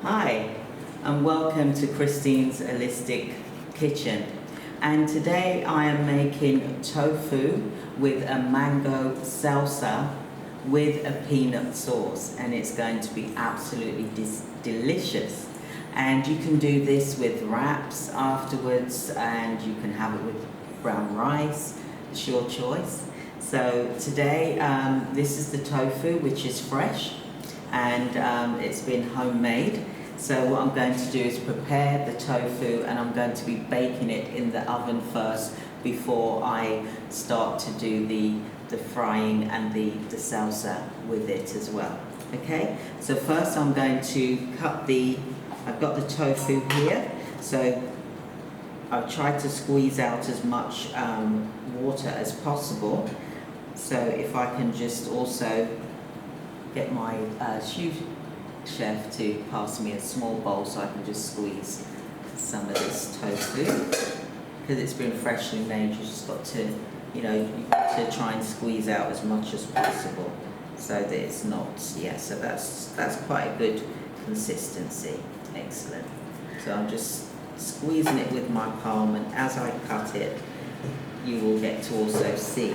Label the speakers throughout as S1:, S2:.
S1: Hi, and welcome to Christine's Holistic Kitchen. And today I am making tofu with a mango salsa with a peanut sauce, and it's going to be absolutely delicious. And you can do this with wraps afterwards, and you can have it with brown rice. It's your choice. So today, this is the tofu, which is fresh, and it's been homemade. So what I'm going to do is prepare the tofu, and I'm going to be baking it in the oven first before I start to do the frying and the salsa with it as well. Okay, so first I'm going to I've got the tofu here, so I've tried to squeeze out as much water as possible. So if I can just also get my chef to pass me a small bowl so I can just squeeze some of this tofu, because it's been freshly made. You just got to, you've got to try and squeeze out as much as possible so that it's not, so that's quite a good consistency. Excellent. So I'm just squeezing it with my palm, and as I cut it, you will get to also see.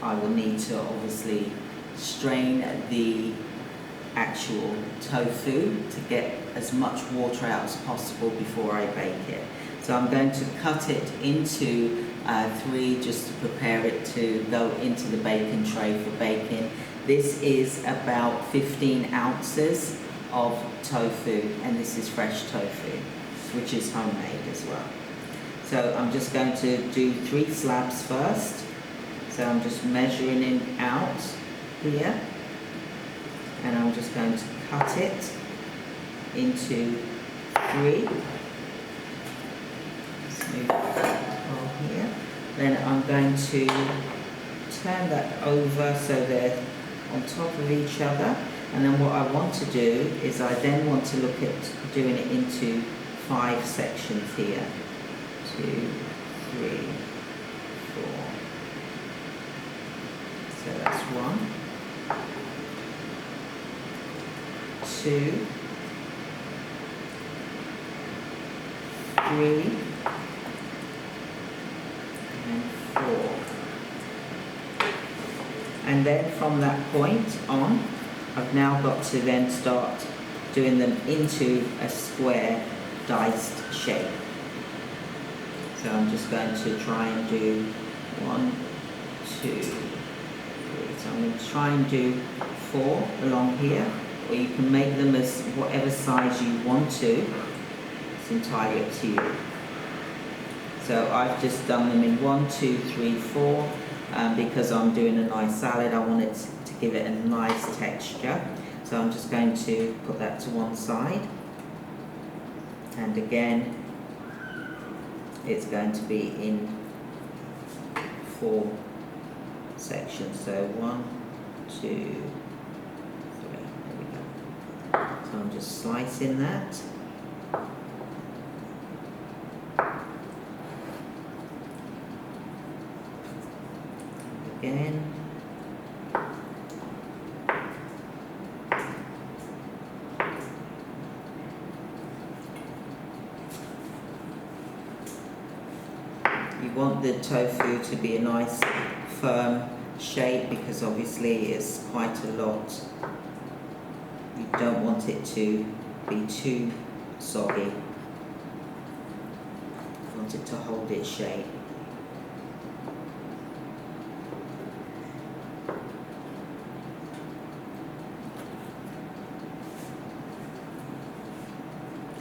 S1: I will need to obviously strain the actual tofu to get as much water out as possible before I bake it. So I'm going to cut it into three just to prepare it to go into the baking tray for baking. This is about 15 ounces of tofu, and this is fresh tofu, which is homemade as well. So I'm just going to do 3 slabs first. So I'm just measuring it out here, and I'm just going to cut it into 3. Let's move it here. Then I'm going to turn that over so they're on top of each other. And then what I want to do is I then want to look at doing it into 5 sections here. 2, 3, 4. So that's 1, 2, 3, and 4. And then from that point on, I've now got to then start doing them into a square diced shape. So I'm just going to try and do 1, 2, 3. So I'm going to try and do 4 along here, or you can make them as whatever size you want to. It's entirely up to you. So I've just done them in 1, 2, 3, 4, because I'm doing a nice salad. I want it to give it a nice texture. So I'm just going to put that to one side. And again, it's going to be in 4 sections. So 1, 2, 3. There we go. So I'm just slicing that. Again. You want the tofu to be a nice firm shape, because obviously it's quite a lot. You don't want it to be too soggy. You want it to hold its shape.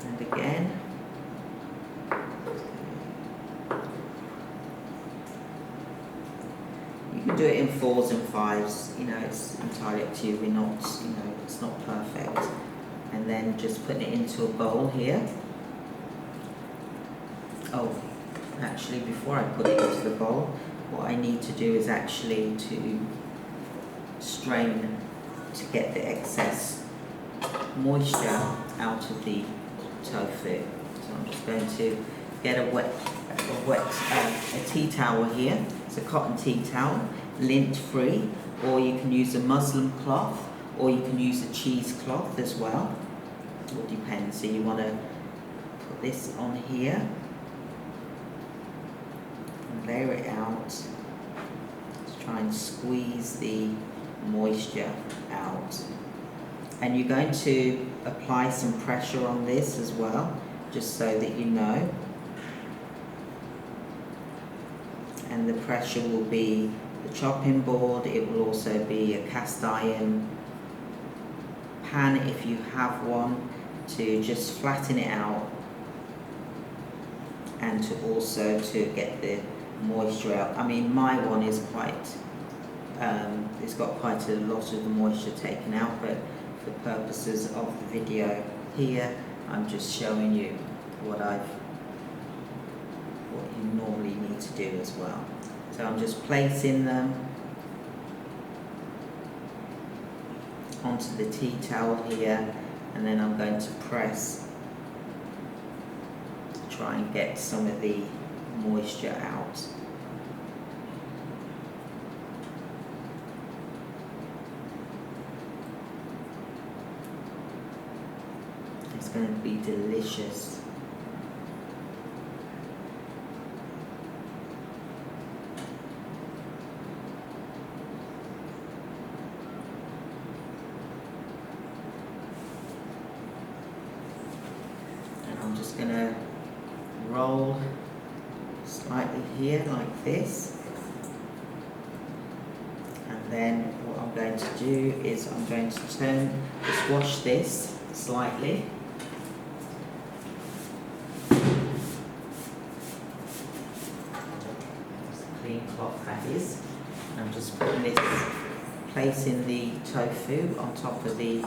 S1: And again. You can do it in 4s and 5s, it's entirely up to you. We're not, it's not perfect. And then just putting it into a bowl here. Oh, actually, before I put it into the bowl, what I need to do is actually to strain to get the excess moisture out of the tofu. So I'm just going to get a tea towel here. It's a cotton tea towel, lint free, or you can use a muslin cloth, or you can use a cheesecloth as well. all depends. So you want to put this on here and layer it out to try and squeeze the moisture out. And you're going to apply some pressure on this as well, just so that you know. And the pressure will be the chopping board. It will also be a cast iron pan if you have one, to just flatten it out, and to also to get the moisture out. I mean, my one is quite it's got quite a lot of the moisture taken out, but for purposes of the video here, I'm just showing you what you normally need to do as well. So I'm just placing them onto the tea towel here, and then I'm going to press to try and get some of the moisture out. It's going to be delicious. I'm just going to roll slightly here like this, and then what I'm going to do is I'm going to just wash this slightly. Just a clean cloth that is. And I'm just putting this, placing the tofu on top of the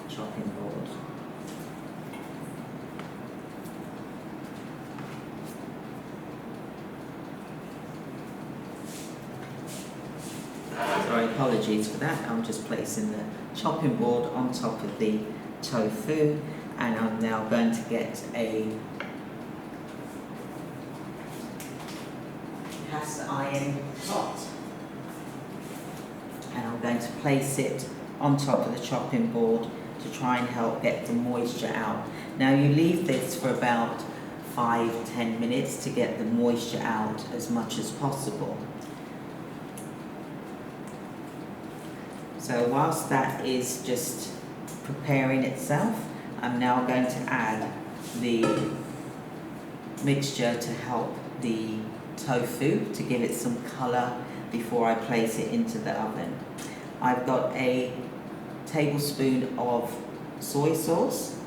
S1: chopping board. Sorry, apologies for that. I'm just placing the chopping board on top of the tofu, and I'm now going to get a cast iron pot, and I'm going to place it on top of the chopping board to try and help get the moisture out. Now you leave this for about 5-10 minutes to get the moisture out as much as possible. So whilst that is just preparing itself, I'm now going to add the mixture to help the tofu, to give it some colour before I place it into the oven. I've got a tablespoon of soy sauce.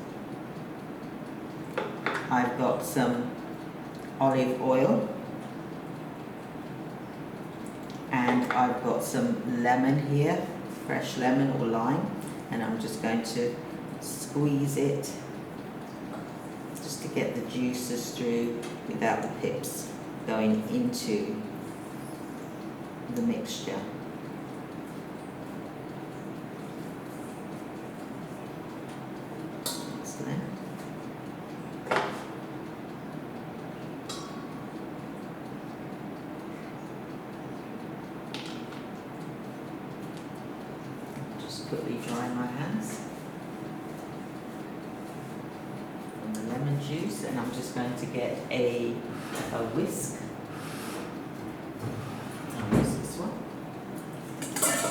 S1: I've got some olive oil. And I've got some lemon here, fresh lemon or lime, and I'm just going to squeeze it just to get the juices through without the pips going into the mixture. Excellent. Quickly dry my hands from the lemon juice, and I'm just going to get a whisk. I'll use this one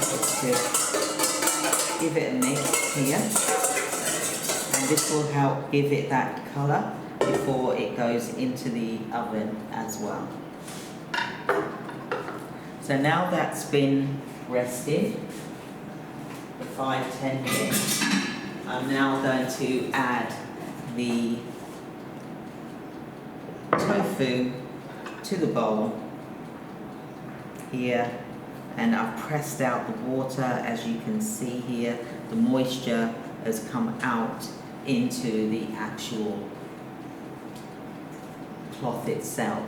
S1: just to give it a mix here, and this will help give it that colour before it goes into the oven as well. So now that's been rested 5-10 minutes, I'm now going to add the tofu to the bowl here, and I've pressed out the water. As you can see here, the moisture has come out into the actual cloth itself.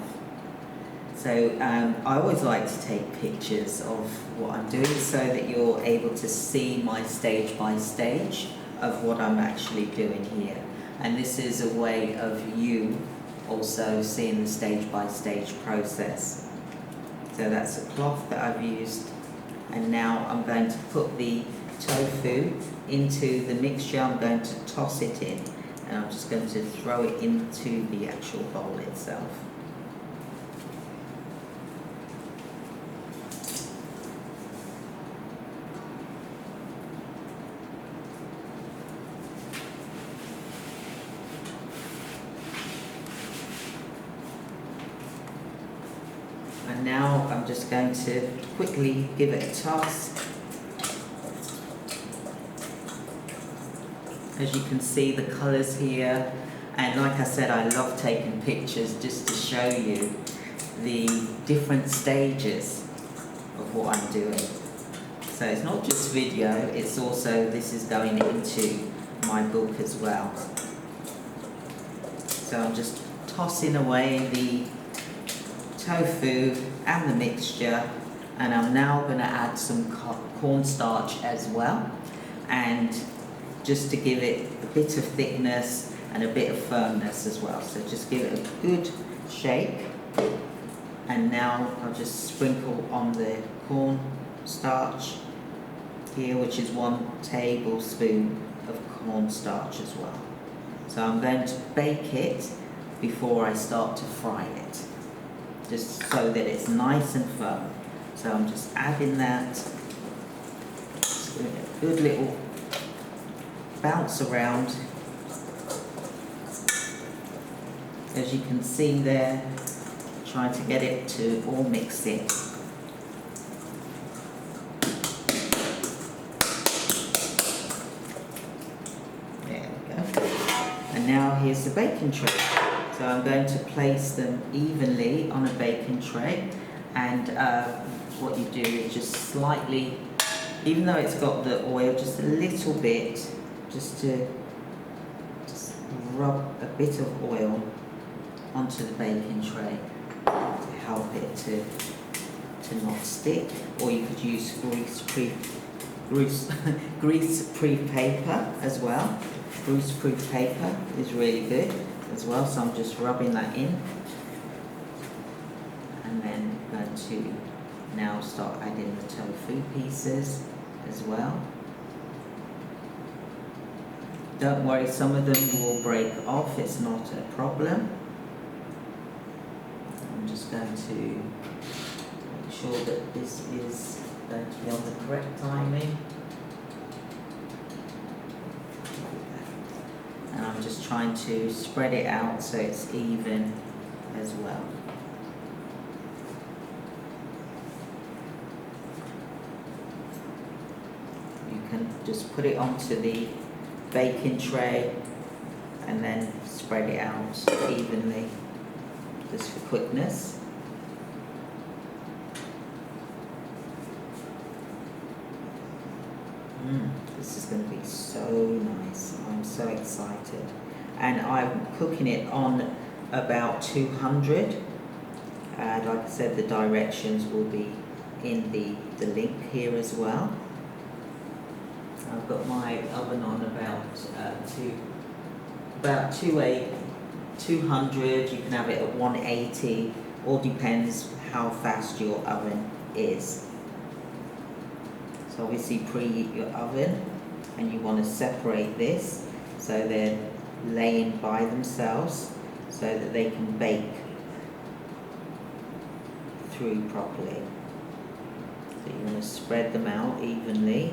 S1: So I always like to take pictures of what I'm doing so that you're able to see my stage by stage of what I'm actually doing here. And this is a way of you also seeing the stage by stage process. So that's a cloth that I've used, and now I'm going to put the tofu into the mixture. I'm going to toss it in, and I'm just going to throw it into the actual bowl itself. And now I'm just going to quickly give it a toss. As you can see, the colours here, and like I said, I love taking pictures just to show you the different stages of what I'm doing. So it's not just video, it's also, this is going into my book as well. So I'm just tossing away the tofu and the mixture, and I'm now going to add some cornstarch as well, and just to give it a bit of thickness and a bit of firmness as well. So just give it a good shake, and now I'll just sprinkle on the cornstarch here, which is 1 tablespoon of cornstarch as well. So I'm going to bake it before I start to fry it, just so that it's nice and firm. So I'm just adding that, just giving it a good little bounce around. As you can see there, trying to get it to all mix in. There we go. And now here's the baking tray. So I'm going to place them evenly on a baking tray, and what you do is just slightly, even though it's got the oil, just a little bit, just rub a bit of oil onto the baking tray to help it to not stick, or you could use grease-proof paper as well. Grease-proof paper is really good as well, so I'm just rubbing that in, and then I'm going to now start adding the tofu pieces as well. Don't worry, some of them will break off, it's not a problem. I'm just going to make sure that this is going to be on the correct timing. And I'm just trying to spread it out so it's even as well. You can just put it onto the baking tray and then spread it out evenly, just for quickness. This is going to be so nice. I'm so excited. And I'm cooking it on about 200. And like I said, the directions will be in the link here as well. I've got my oven on about 200. You can have it at 180. All depends how fast your oven is. So obviously preheat your oven, and you want to separate this so they're laying by themselves so that they can bake through properly. So you want to spread them out evenly.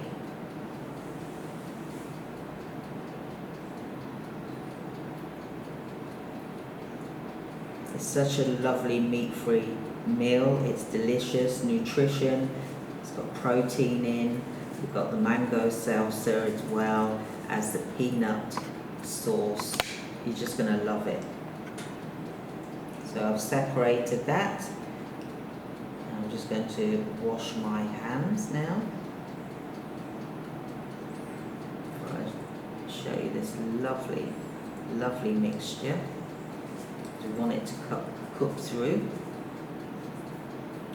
S1: It's such a lovely meat-free meal. It's delicious, nutrition. It's got protein in. We've got the mango salsa as well as the peanut sauce. You're just going to love it. So I've separated that. I'm just going to wash my hands now. I'll show you this lovely, lovely mixture. We want it to cook through,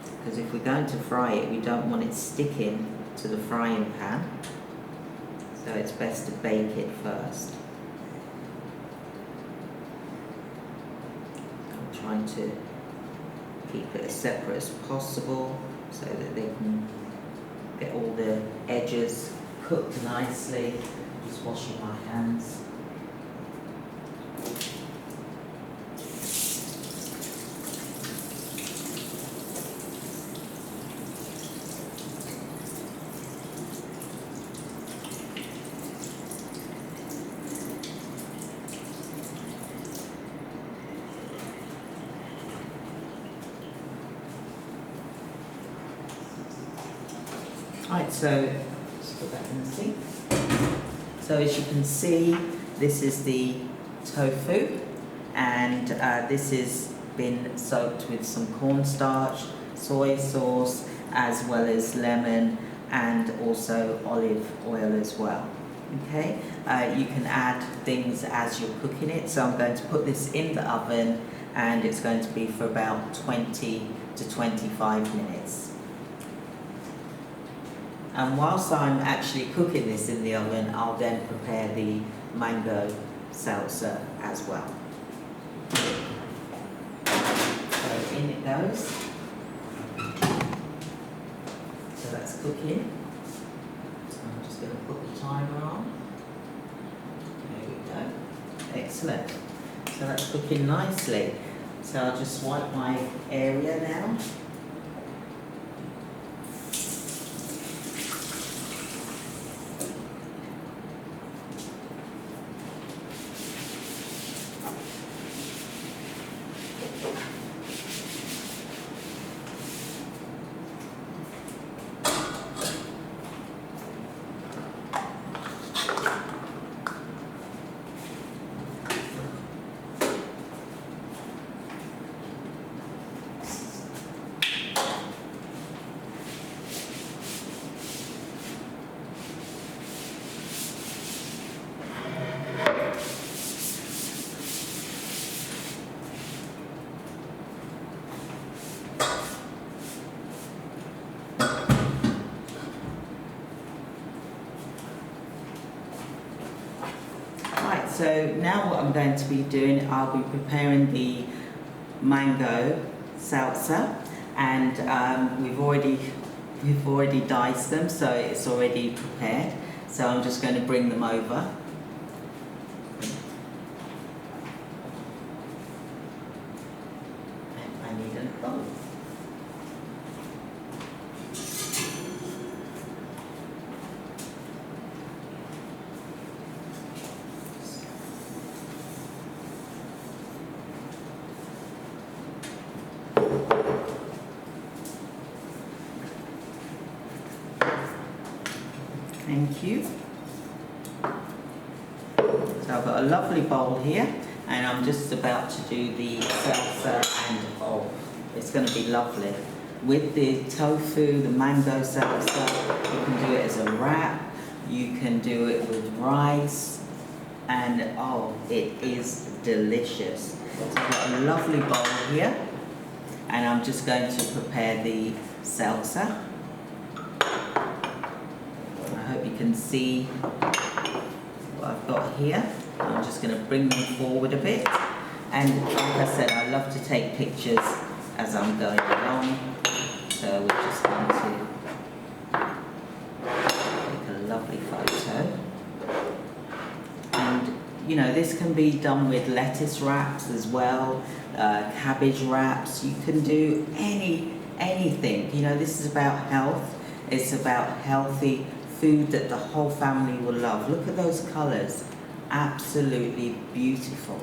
S1: because if we're going to fry it, we don't want it sticking to the frying pan, so it's best to bake it first. I'm trying to keep it as separate as possible so that they can get all the edges cooked nicely. Just washing my hands. Right, so just put that in the sink. So as you can see, this is the tofu, and this has been soaked with some cornstarch, soy sauce, as well as lemon, and also olive oil as well. Okay, you can add things as you're cooking it. So I'm going to put this in the oven, and it's going to be for about 20 to 25 minutes. And whilst I'm actually cooking this in the oven, I'll then prepare the mango salsa as well. So in it goes. So that's cooking. So I'm just going to put the timer on. There we go. Excellent. So that's cooking nicely. So I'll just wipe my area now. So now what I'm going to be doing, I'll be preparing the mango salsa, and we've already diced them, so it's already prepared. So I'm just going to bring them over. I need a bowl. Thank you. So I've got a lovely bowl here, and I'm just about to do the salsa, and oh, it's going to be lovely. With the tofu, the mango salsa, you can do it as a wrap, you can do it with rice, and oh, it is delicious. So I've got a lovely bowl here, and I'm just going to prepare the salsa. I hope you can see what I've got here. I'm just going to bring them forward a bit, and like I said, I love to take pictures as I'm going along, so we're just going to take a lovely photo. And you know, this can be done with lettuce wraps as well, cabbage wraps. You can do anything. You know, this is about health. It's about healthy food that the whole family will love. Look at those colours. Absolutely beautiful.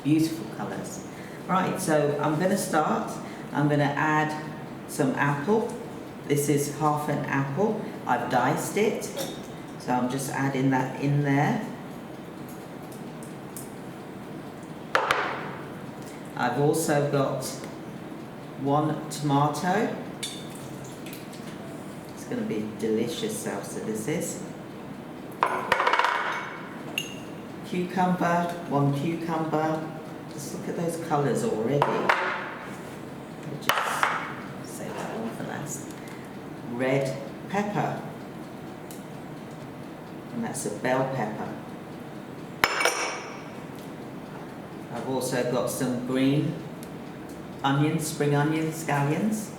S1: Beautiful colours. Right, so I'm going to start. I'm going to add some apple. This is half an apple. I've diced it. So I'm just adding that in there. I've also got 1 tomato. It's going to be delicious salsa, this is. Cucumber, 1 cucumber. Just look at those colours already. We'll just save that one for last. Red pepper. And that's a bell pepper. I've also got some green onions, spring onions, scallions.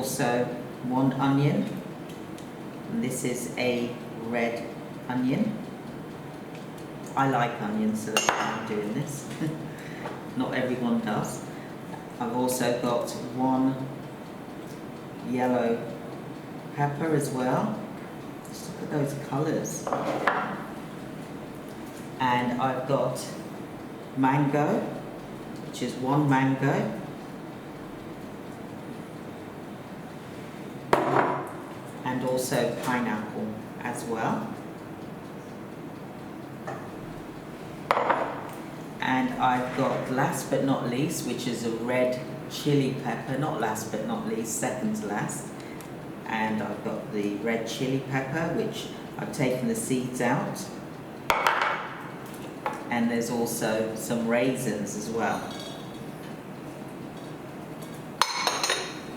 S1: also 1 onion, and this is a red onion. I like onions, so that's why I'm doing this. Not everyone does. I've also got 1 yellow pepper as well. Just look at those colours. And I've got mango, which is 1 mango. And also pineapple as well. And I've got, last but not least, which is a red chili pepper, not last but not least, second to last. And I've got the red chili pepper, which I've taken the seeds out. And there's also some raisins as well.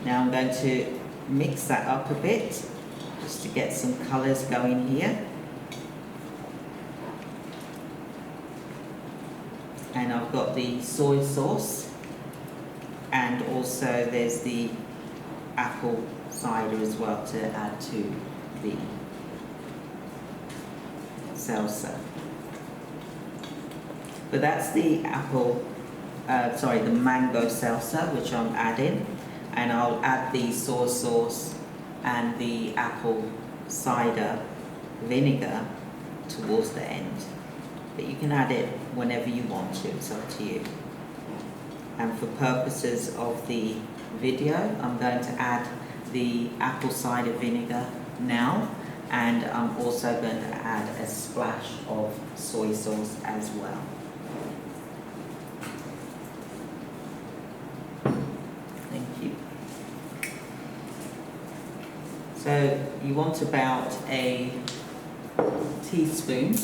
S1: Now I'm going to mix that up a bit, just to get some colours going here. And I've got the soy sauce, and also there's the apple cider as well to add to the salsa. But that's the the mango salsa which I'm adding, and I'll add the soy sauce and the apple cider vinegar towards the end. But you can add it whenever you want to, it's up to you. And for purposes of the video, I'm going to add the apple cider vinegar now, and I'm also going to add a splash of soy sauce as well. Thank you. So you want about a teaspoon,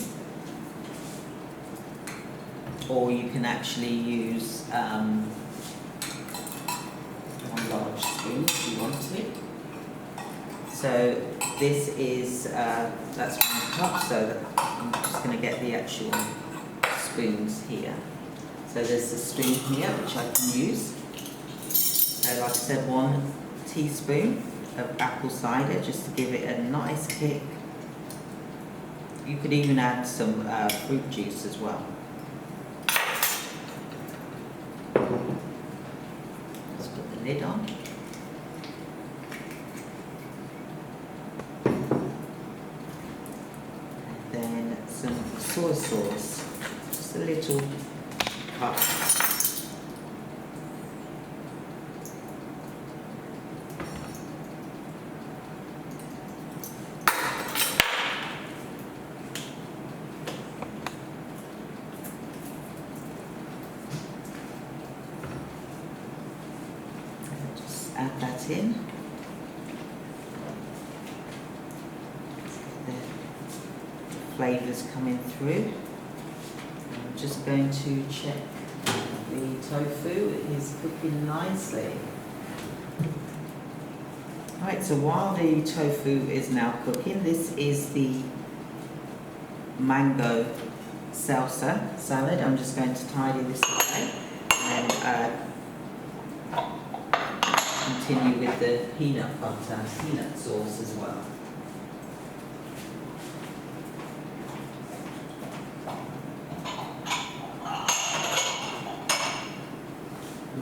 S1: or you can actually use 1 large spoon if you want to. So this is, that's 1 cup, so I'm just going to get the actual spoons here. So there's a spoon here which I can use. So like I said, 1 teaspoon of apple cider, just to give it a nice kick. You could even add some fruit juice as well. Let's put the lid on. And then some soy sauce, just a little cup. Add that in. The flavours coming through. I'm just going to check the tofu. It is cooking nicely. Right, so while the tofu is now cooking, this is the mango salsa salad. I'm just going to tidy this away and continue with the peanut butter, peanut sauce as well.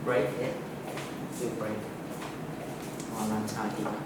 S1: Break it. Do break it while I tidy up.